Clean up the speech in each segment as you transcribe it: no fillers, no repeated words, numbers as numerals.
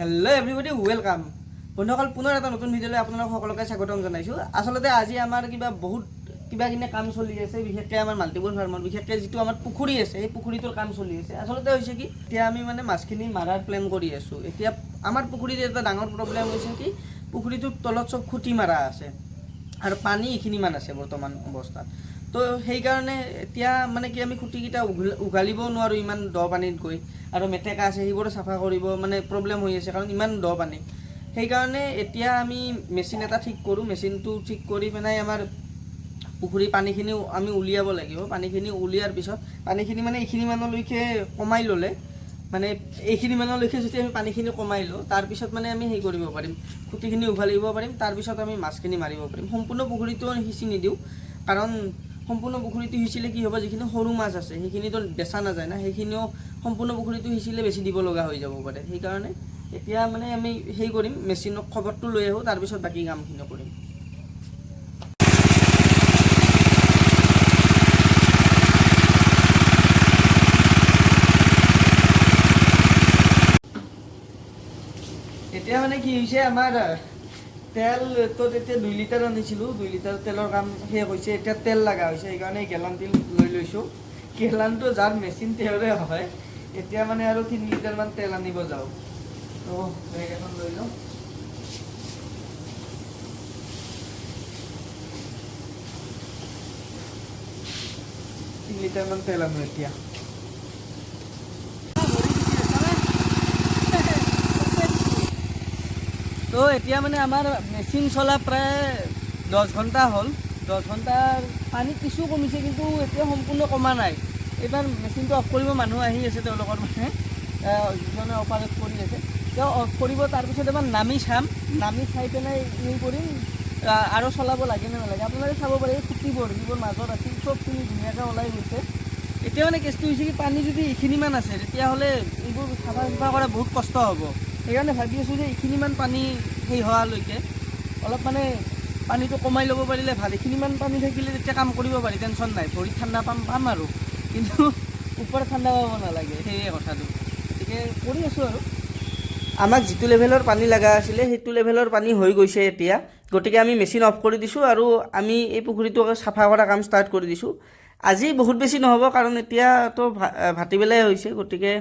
Hello' everybody welcome বন্ধুসকল পুনৰ এটা নতুন ভিডিঅ'লৈ আপোনালোক সকলোকে স্বাগতম জনাইছোঁ। আচলতে আজি আমাৰ বহুত কিনে কাম চলি আছে, বিশেষকৈ আমাৰ মাল্টিপল ফাৰ্মত, বিশেষকৈ যিটো আমাৰ পুখুৰী আছে সেই পুখুৰীটোৰ কাম চলি আছে। আচলতে হৈছে কি, এতিয়া আমি মাছখিনি মাৰাৰ প্লেন কৰি আছোঁ। এতিয়া আমাৰ পুখুৰীত এটা ডাঙৰ প্ৰব্লেম হৈছে কি, পুখুৰীটোৰ তলত চব খুঁটি মাৰা আছে আৰু পানী এইখিনিমান আছে বৰ্তমান অৱস্থাত। তো সেইকাৰণে এতিয়া কি আমি খুঁটিকেইটা উঘালিবও নোৱাৰোঁ ইমান দ পানীত গৈ, আৰু মেটেকা আছে সেইবোৰো চাফা কৰিব প্ৰব্লেম হৈ আছে, কাৰণ ইমান দ পানী। সেইকাৰণে এতিয়া আমি মেচিন এটা ঠিক কৰোঁ। মেচিনটো ঠিক কৰি আমাৰ পুখুৰীৰ পানীখিনি আমি উলিয়াব লাগিব। পানীখিনি উলিয়াৰ পিছত পানীখিনি এইখিনি মানলৈকে কমাই ল'লে, এইখিনি মানলৈকে যদি আমি পানীখিনি কমাই লওঁ, তাৰপিছত আমি হেৰি কৰিব পাৰিম, খুঁটিখিনি উঘালিব পাৰিম। তাৰপিছত আমি মাছখিনি মাৰিব পাৰিম। সম্পূৰ্ণ পুখুৰীটো সিঁচি নিদিওঁ, কাৰণ সম্পূৰ্ণ পুখুৰীটো সিঁচিলে কি হ'ব, যিখিনি সৰু মাছ আছে সেইখিনিতো বেচা নাযায় না, সেইখিনিও সম্পূৰ্ণ পুখুৰীটো সিঁচিলে বেছি দিব লগা হৈ যাব পাৰে। সেইকাৰণে এতিয়া আমি হেৰি কৰিম, মেচিনক খবৰটো লৈ আহোঁ, তাৰপিছত বাকী কামখিনি কৰিম। এতিয়া কি হৈছে, আমাৰ তেলটো তেতিয়া 2 লিটাৰ আনিছিলোঁ, 2 লিটাৰ তেলৰ কাম শেষ হৈছে। এতিয়া তেল লগা হৈছে, সেইকাৰণে গেলান তেল লৈ লৈছোঁ। গেলানটো যাৰ মেচিন তেওঁৰে হয়। এতিয়া আৰু 3 লিটাৰমান তেল আনিব যাওঁ। তো বেগ এখন লৈ লওঁ। লিটাৰমান তেল আনো এতিয়া। তো এতিয়া আমাৰ মেচিন চলা প্ৰায় 10 ঘণ্টা হ'ল। 10 ঘণ্টাৰ পানী কিছু কমিছে, কিন্তু এতিয়া সম্পূৰ্ণ কমা নাই। এইবাৰ মেচিনটো অফ কৰিব মানুহ আহি আছে, তেওঁলোকৰ যিজনে অপাৰেট কৰি আছে তেওঁ অফ কৰিব। তাৰপিছত এবাৰ নামি চাম, নামি চাই পেলাই হেৰি কৰিম, আৰু চলাব লাগে নে নালাগে। আপোনালোকে চাব পাৰে এই খুঁটিবোৰ যিবোৰ মাজত আছিল চবখিনি ধুনীয়াকৈ ওলাই গৈছে। এতিয়া কেছটো হৈছে কি, পানী যদি এইখিনিমান আছে তেতিয়াহ'লে এইবোৰ চাফা কৰা বহুত কষ্ট হ'ব। সেইকাৰণে ভাবি আছোঁ যে এইখিনিমান পানী সেই হোৱালৈকে অলপ পানীটো কমাই ল'ব পাৰিলে ভাল। এইখিনিমান পানী থাকিলে তেতিয়া কাম কৰিব পাৰি, টেনশ্যন নাই। ভৰিত ঠাণ্ডা পাম আৰু, কিন্তু ওপৰত ঠাণ্ডা পাব নালাগে, সেয়ে কথাটো। গতিকে কৰি আছোঁ আৰু। আমাক যিটো লেভেলৰ পানী লগা আছিলে সেইটো লেভেলৰ পানী হৈ গৈছে এতিয়া। গতিকে আমি মেচিন অফ কৰি দিছোঁ আৰু আমি এই পুখুৰীটো চাফা কৰা কাম ষ্টাৰ্ট কৰি দিছোঁ। আজি বহুত বেছি নহ'ব, কাৰণ এতিয়াতো ভাটিবেলাই হৈছে। গতিকে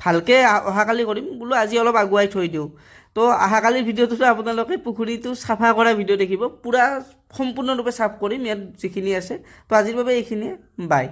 ভালকৈ অহাকালি কৰিম বোলো, আজি অলপ আগুৱাই থৈ দিওঁ। তো অহাকালিৰ ভিডিঅ'টোতো আপোনালোকে পুখুৰীটো চাফা কৰা ভিডিঅ' দেখিব। পূৰা সম্পূৰ্ণৰূপে চাফ কৰিম ইয়াত যিখিনি আছে। তো আজিৰ বাবে এইখিনিয়ে, বাই।